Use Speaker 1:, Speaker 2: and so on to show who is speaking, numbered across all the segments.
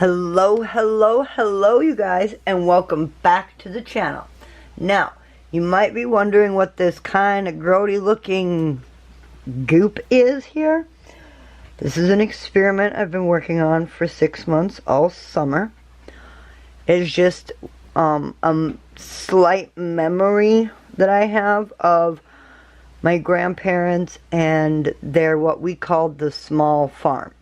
Speaker 1: Hello, hello, hello you guys, and welcome back to the channel. Now, you might be wondering what this kind of grody looking goop is here. This is an experiment I've been working on for 6 months, all summer. It's just a slight memory that I have of my grandparents and their what we called the small farm.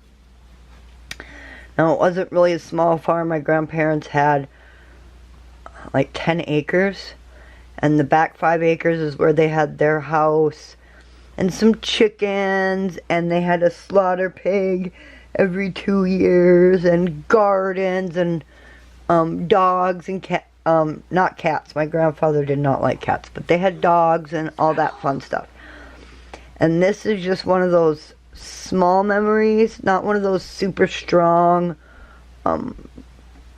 Speaker 1: Now, it wasn't really a small farm. My grandparents had like 10 acres. And the back 5 acres is where they had their house. And some chickens. And they had a slaughter pig every 2 years. And gardens. And dogs and cats. Not cats. My grandfather did not like cats. But they had dogs and all that fun stuff. And this is just one of those small memories, not one of those super strong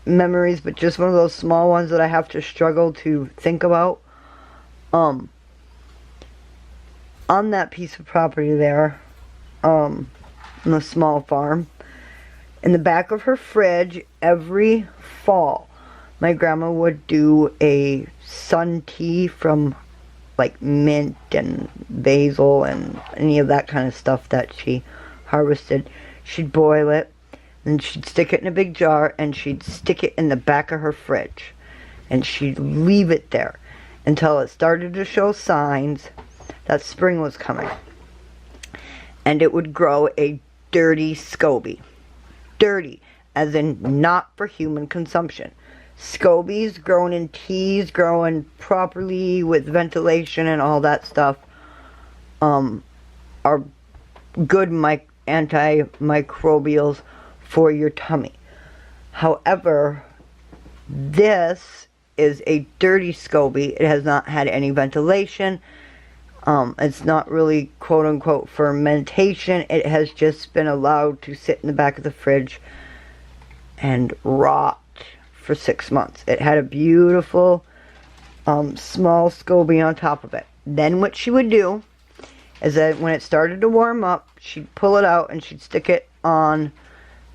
Speaker 1: memories, but just one of those small ones that I have to struggle to think about. On that piece of property there, on the small farm, in the back of her fridge, every fall, my grandma would do a sun tea from like mint and basil and any of that kind of stuff that she harvested. She'd boil it, and she'd stick it in a big jar, and she'd stick it in the back of her fridge. And she'd leave it there until it started to show signs that spring was coming. And it would grow a dirty SCOBY. Dirty, as in not for human consumption. SCOBYs grown in teas, growing properly with ventilation and all that stuff, are good antimicrobials for your tummy. However, this is a dirty SCOBY. It has not had any ventilation. It's not really quote-unquote fermentation. It has just been allowed to sit in the back of the fridge and rot for 6 months. It had a beautiful small SCOBY on top of it. Then what she would do is that when it started to warm up, she'd pull it out and she'd stick it on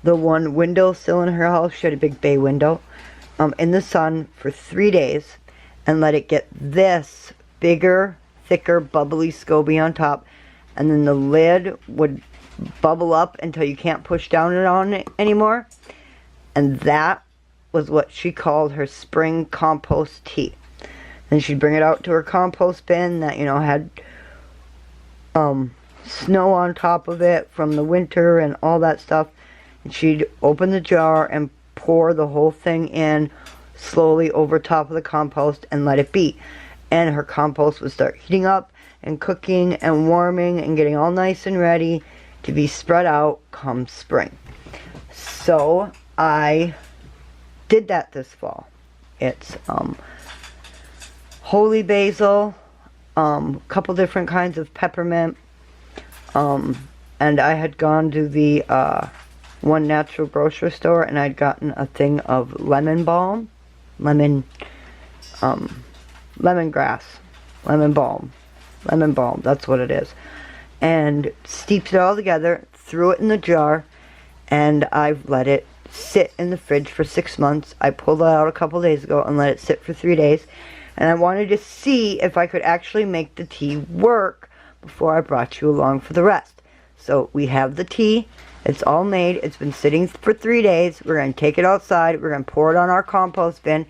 Speaker 1: the one windowsill in her house. She had a big bay window in the sun for 3 days and let it get this bigger, thicker, bubbly SCOBY on top, and then the lid would bubble up until you can't push down on it anymore. And that was what she called her spring compost tea. Then she'd bring it out to her compost bin that, had snow on top of it from the winter and all that stuff. And she'd open the jar and pour the whole thing in slowly over top of the compost and let it be. And her compost would start heating up and cooking and warming and getting all nice and ready to be spread out come spring. So I did that this fall. It's holy basil, couple different kinds of peppermint, and I had gone to the one natural grocery store and I'd gotten a thing of lemon balm, lemongrass, lemon balm, that's what it is, and steeped it all together, threw it in the jar, and I've let it sit in the fridge for 6 months. I pulled it out a couple days ago and let it sit for 3 days, and I wanted to see if I could actually make the tea work before I brought you along for the rest. So we have the tea. It's all made. It's been sitting for 3 days. We're going to take it outside. We're going to pour it on our compost bin,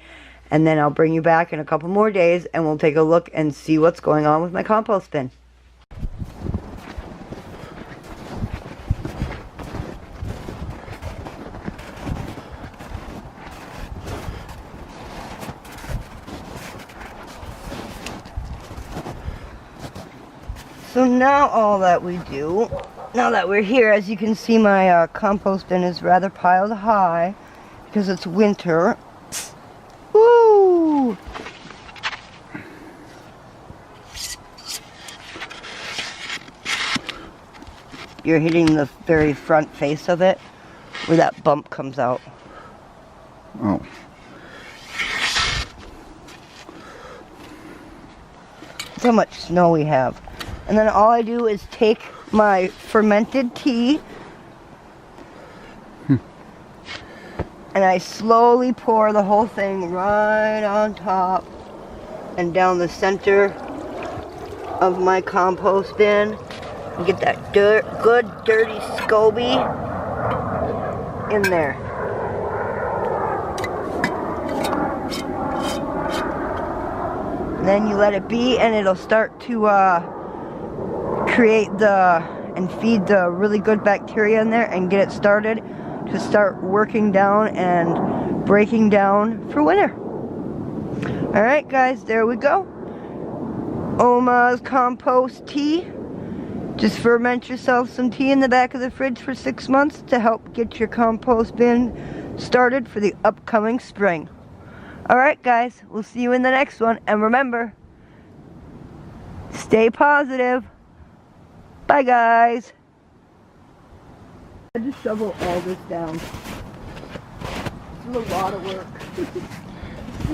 Speaker 1: and then I'll bring you back in a couple more days and we'll take a look and see what's going on with my compost bin. So now all that we do, now that we're here, as you can see, my compost bin is rather piled high because it's winter. Woo! You're hitting the very front face of it where that bump comes out.
Speaker 2: Oh.
Speaker 1: That's how much snow we have. And then all I do is take my fermented tea And I slowly pour the whole thing right on top and down the center of my compost bin. And get that good dirty SCOBY in there. And then you let it be and it'll start to create and feed the really good bacteria in there and get it started to start working down and breaking down for winter. Alright guys, there we go. Oma's Compost Tea. Just ferment yourself some tea in the back of the fridge for 6 months to help get your compost bin started for the upcoming spring. Alright guys, we'll see you in the next one. And remember, stay positive. Bye guys. I just shovel all this down. It's a lot of work. See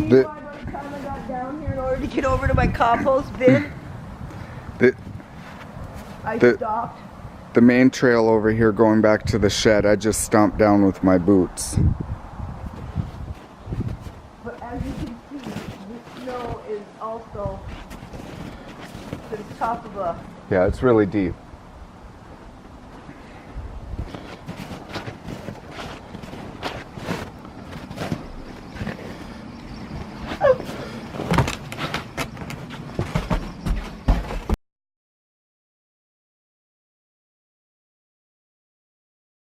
Speaker 1: why by the time I got down here in order to get over to my compost bin, I stopped.
Speaker 2: The main trail over here going back to the shed, I just stomped down with my boots.
Speaker 1: But as you can see, the snow is also to the top of a...
Speaker 2: Yeah, it's really deep.